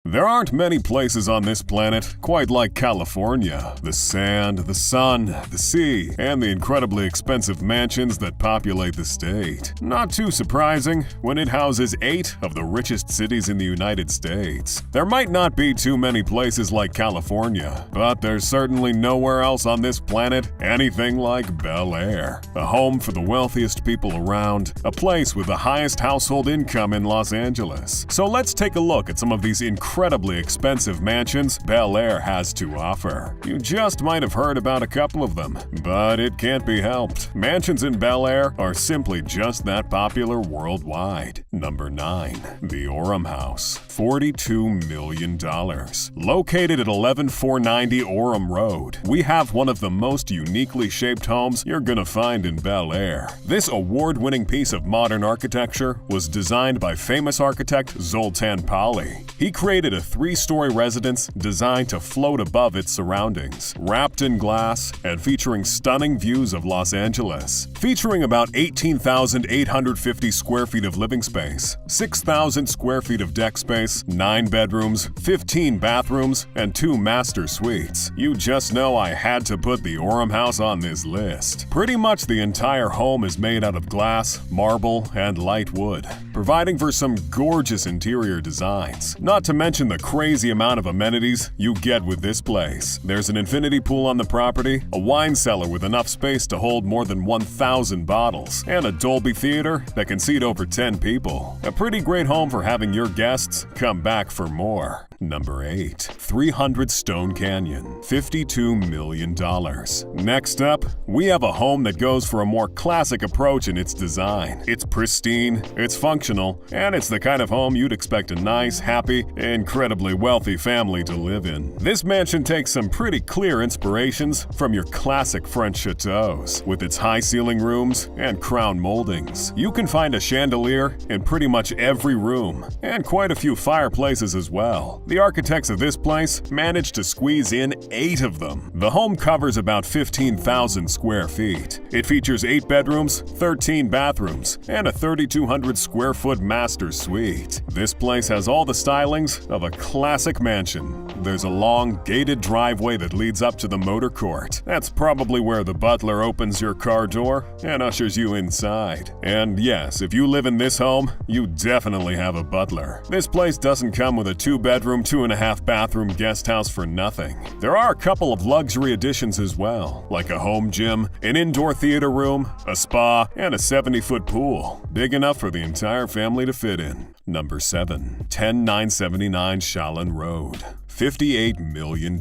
There aren't many places on this planet quite like California. The sand, the sun, the sea, and the incredibly expensive mansions that populate the state. Not too surprising when it houses 8 of the richest cities in the United States. There might not be too many places like California, but there's certainly nowhere else on this planet anything like Bel Air. A home for the wealthiest people around, a place with the highest household income in Los Angeles. So let's take a look at some of these incredibly expensive mansions Bel Air has to offer. You just might have heard about a couple of them, but it can't be helped. Mansions in Bel Air are simply just that popular worldwide. Number 9. The Orem House. $42 million. Located at 11490 Orem Road, we have one of the most uniquely shaped homes you're gonna find in Bel Air. This award-winning piece of modern architecture was designed by famous architect Zoltan Pali. He created a 3-story residence designed to float above its surroundings, wrapped in glass and featuring stunning views of Los Angeles. Featuring about 18,850 square feet of living space, 6,000 square feet of deck space, 9 bedrooms, 15 bathrooms, and 2 master suites. You just know I had to put the Orem House on this list. Pretty much the entire home is made out of glass, marble, and light wood, providing for some gorgeous interior designs. Not to mention the crazy amount of amenities you get with this place. There's an infinity pool on the property, a wine cellar with enough space to hold more than 1,000 bottles, and a Dolby theater that can seat over 10 people. A pretty great home for having your guests come back for more. Number 8. 300 Stone Canyon. $52 million. Next up, we have a home that goes for a more classic approach in its design. It's pristine, it's functional, and it's the kind of home you'd expect a nice, happy, incredibly wealthy family to live in. This mansion takes some pretty clear inspirations from your classic French chateaus. With its high ceiling rooms and crown moldings, you can find a chandelier in pretty much every room, and quite a few fireplaces as well. The architects of this place managed to squeeze in 8 of them. The home covers about 15,000 square feet. It features 8 bedrooms, 13 bathrooms, and a 3,200 square foot master suite. This place has all the stylings of a classic mansion. There's a long, gated driveway that leads up to the motor court. That's probably where the butler opens your car door and ushers you inside. And yes, if you live in this home, you definitely have a butler. This place doesn't come with a 2-bedroom, 2.5-bathroom guest house for nothing. There are a couple of luxury additions as well, like a home gym, an indoor theater room, a spa, and a 70-foot pool, big enough for the entire family to fit in. Number 7. 10979 Shallon Road. $58 million.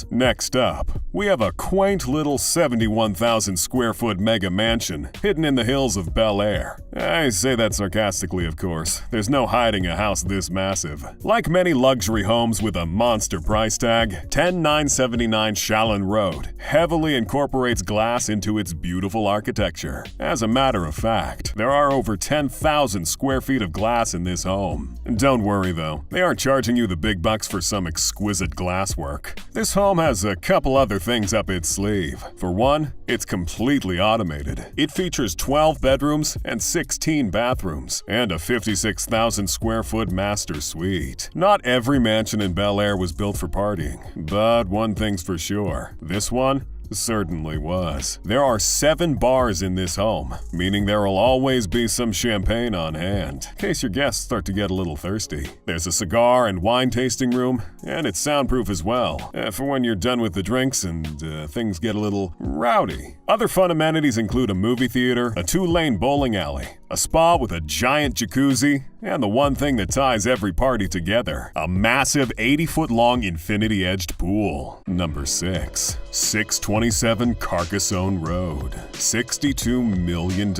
Next up, we have a quaint little 71,000 square foot mega mansion hidden in the hills of Bel Air. I say that sarcastically, of course. There's no hiding a house this massive. Like many luxury homes with a monster price tag, 10979 Shallon Road heavily incorporates glass into its beautiful architecture. As a matter of fact, there are over 10,000 square feet of glass in this home. Don't worry though, they aren't charging you the big bucks for some exquisite glasswork. This home has a couple other things up its sleeve. For one, it's completely automated. It features 12 bedrooms and 16 bathrooms, and a 56,000 square foot master suite. Not every mansion in Bel Air was built for partying, but one thing's for sure, this one certainly was. There are 7 bars in this home, meaning there will always be some champagne on hand, in case your guests start to get a little thirsty. There's a cigar and wine tasting room, and it's soundproof as well, for when you're done with the drinks and things get a little rowdy. Other fun amenities include a movie theater, a 2-lane bowling alley, a spa with a giant jacuzzi, and the one thing that ties every party together, a massive 80-foot-long infinity-edged pool. Number 6. 627 Carcassonne Road. $62 million.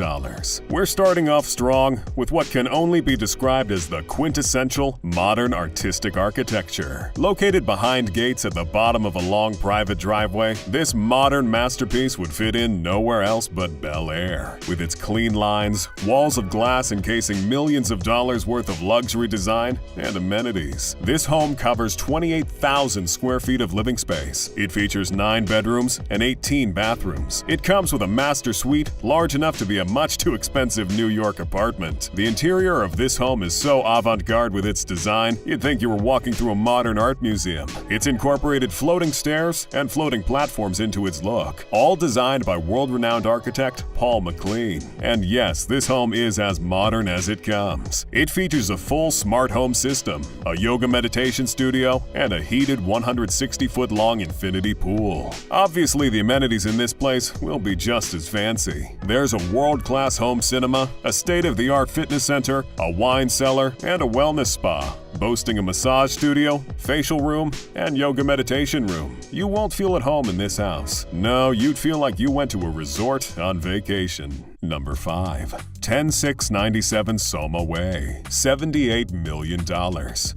We're starting off strong with what can only be described as the quintessential modern artistic architecture. Located behind gates at the bottom of a long private driveway, this modern masterpiece would fit in nowhere else but Bel Air. With its clean lines, wall walls of glass encasing millions of dollars worth of luxury design and amenities. This home covers 28,000 square feet of living space. It features 9 bedrooms and 18 bathrooms. It comes with a master suite large enough to be a much too expensive New York apartment. The interior of this home is so avant-garde with its design, you'd think you were walking through a modern art museum. It's incorporated floating stairs and floating platforms into its look, all designed by world-renowned architect Paul McLean. And yes, this home is as modern as it comes. It features a full smart home system, a yoga meditation studio, and a heated 160-foot-long infinity pool. Obviously, the amenities in this place will be just as fancy. There's a world-class home cinema, a state-of-the-art fitness center, a wine cellar, and a wellness spa, boasting a massage studio, facial room, and yoga meditation room. You won't feel at home in this house. No, you'd feel like you went to a resort on vacation. Number 5. 10697 Soma Way, $78 million.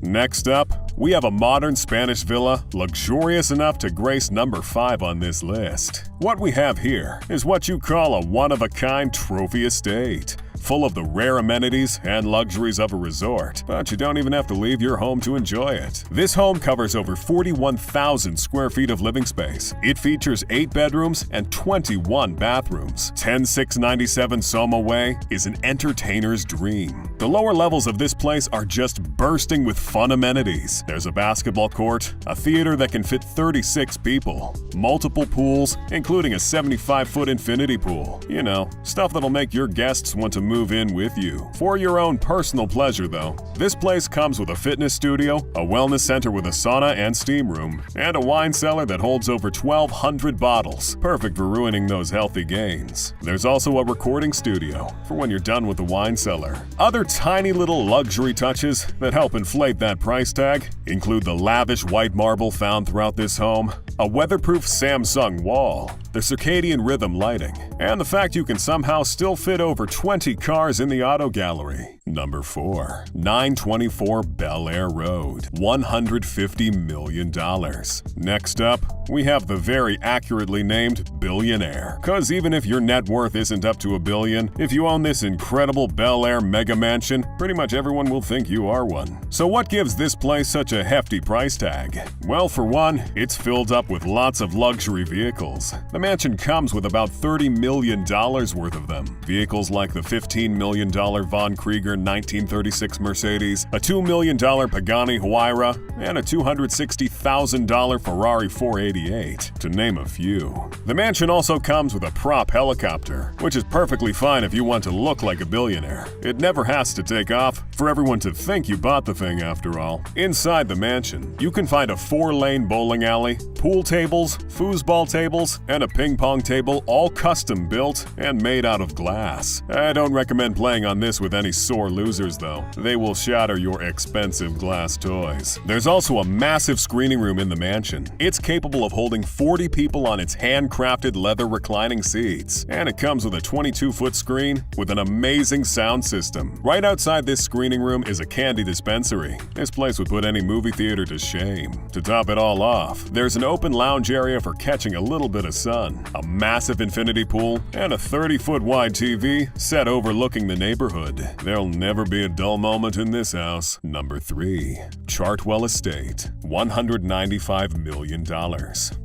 Next up, we have a modern Spanish villa, luxurious enough to grace number 5 on this list. What we have here is what you call a one-of-a-kind trophy estate, full of the rare amenities and luxuries of a resort, but you don't even have to leave your home to enjoy it. This home covers over 41,000 square feet of living space. It features 8 bedrooms and 21 bathrooms. 10697 Soma Way is an entertainer's dream. The lower levels of this place are just bursting with fun amenities. There's a basketball court, a theater that can fit 36 people, multiple pools, including a 75-foot infinity pool. You know, stuff that'll make your guests want to move in with you. For your own personal pleasure, though, this place comes with a fitness studio, a wellness center with a sauna and steam room, and a wine cellar that holds over 1,200 bottles, perfect for ruining those healthy gains. There's also a recording studio for when you're done with the wine cellar. Other tiny little luxury touches that help inflate that price tag include the lavish white marble found throughout this home, a weatherproof Samsung wall, the circadian rhythm lighting, and the fact you can somehow still fit over 20 cars in the auto gallery. Number 4. 924 Bel Air Road, $150 million. Next up, we have the very accurately named billionaire. Cause even if your net worth isn't up to $1 billion, if you own this incredible Bel Air mega mansion, pretty much everyone will think you are one. So what gives this place such a hefty price tag? Well, for one, it's filled up with lots of luxury vehicles. The mansion comes with about $30 million worth of them. Vehicles like the $15 million Von Krieger 1936 Mercedes, a $2 million Pagani Huayra, and a $260,000 Ferrari 488, to name a few. The mansion also comes with a prop helicopter, which is perfectly fine if you want to look like a billionaire. It never has to take off for everyone to think you bought the thing after all. Inside the mansion, you can find a 4-lane bowling alley, pool tables, foosball tables, and a ping pong table, all custom built and made out of glass. I don't recommend playing on this with any sore losers though. They will shatter your expensive glass toys. There's also a massive screening room in the mansion. It's capable of holding 40 people on its handcrafted leather reclining seats, and it comes with a 22-foot screen with an amazing sound system. Right outside this screening room is a candy dispensary. This place would put any movie theater to shame. To top it all off, there's an open lounge area for catching a little bit of sun, a massive infinity pool, and a 30-foot wide TV set overlooking the neighborhood. There'll never be a dull moment in this house. Number 3. Chartwell Estate, $195 million.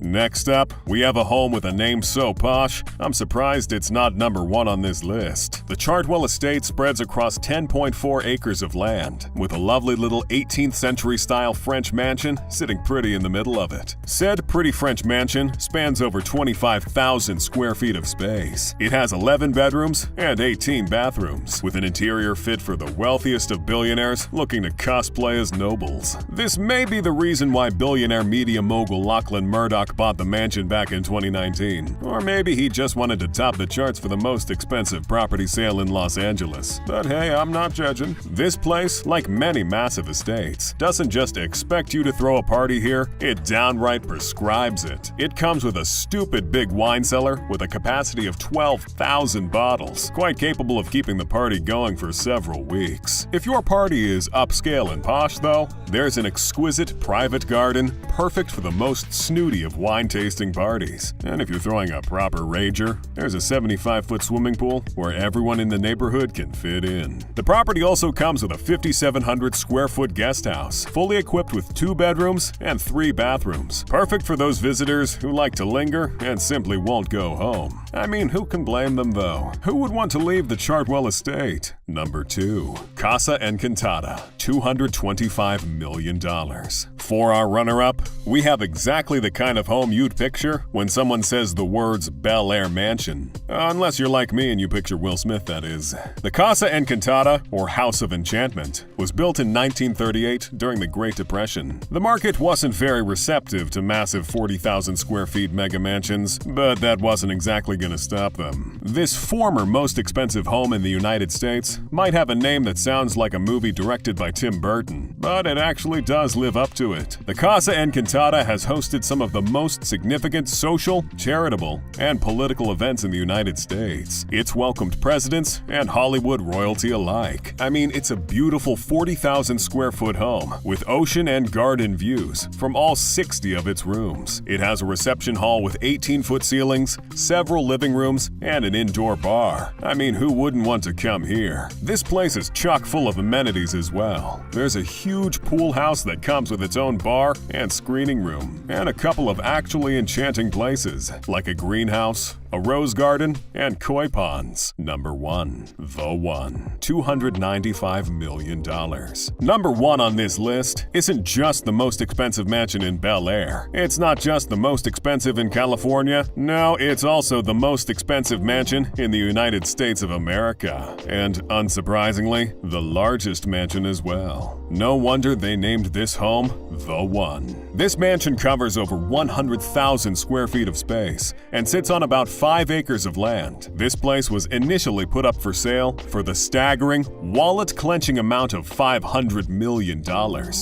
Next up, we have a home with a name so posh, I'm surprised it's not number 1 on this list. The Chartwell Estate spreads across 10.4 acres of land, with a lovely little 18th century style French mansion sitting pretty in the middle of it. Said pretty French mansion spans over 25,000 square feet of space. It has 11 bedrooms and 18 bathrooms, with an interior fit for the wealthiest of billionaires looking to cosplay as nobles. This may be the reason why billionaire media mogul Lachlan Murdoch bought the mansion back in 2019. Or maybe he just wanted to top the charts for the most expensive property sale in Los Angeles. But hey, I'm not judging. This place, like many massive estates, doesn't just expect you to throw a party here, it downright prescribes it. It comes with a stupid big wine cellar with a capacity of 12,000 bottles, quite capable of keeping the party going for several weeks. If your party is upscale and posh though, there's an exquisite private private garden, perfect for the most snooty of wine-tasting parties. And if you're throwing a proper rager, there's a 75-foot swimming pool where everyone in the neighborhood can fit in. The property also comes with a 5,700 square foot guest house, fully equipped with 2 bedrooms and 3 bathrooms. Perfect for those visitors who like to linger and simply won't go home. I mean, who can blame them though? Who would want to leave the Chartwell estate? Number 2. Casa Encantada, $225 million. For our runner-up, we have exactly the kind of home you'd picture when someone says the words Bel Air Mansion. Unless you're like me and you picture Will Smith, that is. The Casa Encantada, or House of Enchantment, was built in 1938 during the Great Depression. The market wasn't very receptive to massive 40,000 square feet mega mansions, but that wasn't exactly going to stop them. This former most expensive home in the United States might have a name that sounds like a movie directed by Tim Burton, but it actually does live up to it. The Casa Encantada has hosted some of the most significant social, charitable, and political events in the United States. It's welcomed presidents and Hollywood royalty alike. I mean, it's a beautiful 40,000 square foot home with ocean and garden views from all 60 of its rooms. It has a reception hall with 18-foot ceilings, several living rooms, and an indoor bar. I mean, who wouldn't want to come here? This place is chock full of amenities as well. There's a huge pool house that comes with its own bar and screening room, and a couple of actually enchanting places, like a greenhouse, a rose garden, and koi ponds. Number 1. The One, $295 million. Number 1 on this list isn't just the most expensive mansion in Bel Air. It's not just the most expensive in California. No, it's also the most expensive mansion in the United States of America. And unsurprisingly, the largest mansion as well. No wonder they named this home The One. This mansion covers over 100,000 square feet of space and sits on about 5 acres of land. This place was initially put up for sale for the staggering, wallet-clenching amount of $500 million.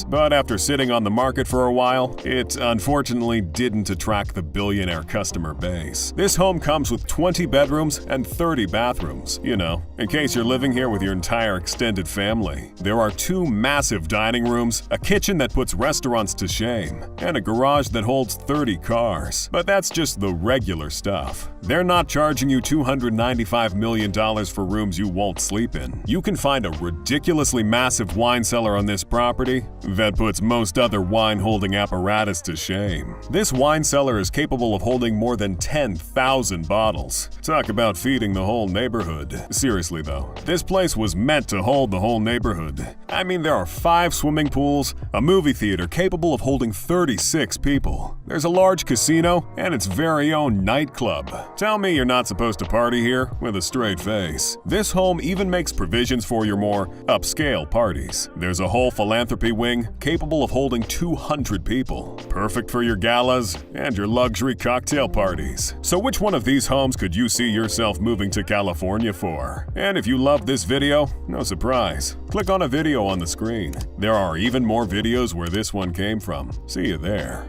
But after sitting on the market for a while, it unfortunately didn't attract the billionaire customer base. This home comes with 20 bedrooms and 30 bathrooms, you know, in case you're living here with your entire extended family. There are 2 massive dining rooms, a kitchen that puts restaurants to shame, and a garage that holds 30 cars. But that's just the regular stuff. They're not charging you $295 million for rooms you won't sleep in. You can find a ridiculously massive wine cellar on this property that puts most other wine-holding apparatus to shame. This wine cellar is capable of holding more than 10,000 bottles. Talk about feeding the whole neighborhood. Seriously though, this place was meant to hold the whole neighborhood. I mean, there are 5 swimming pools, a movie theater capable of holding 36 people. There's a large casino and its very own nightclub. Tell me you're not supposed to party here with a straight face. This home even makes provisions for your more upscale parties. There's a whole philanthropy wing capable of holding 200 people. Perfect for your galas and your luxury cocktail parties. So which one of these homes could you see yourself moving to California for? And if you loved this video, no surprise, click on a video on the screen. There are even more videos where this one came from. See you there.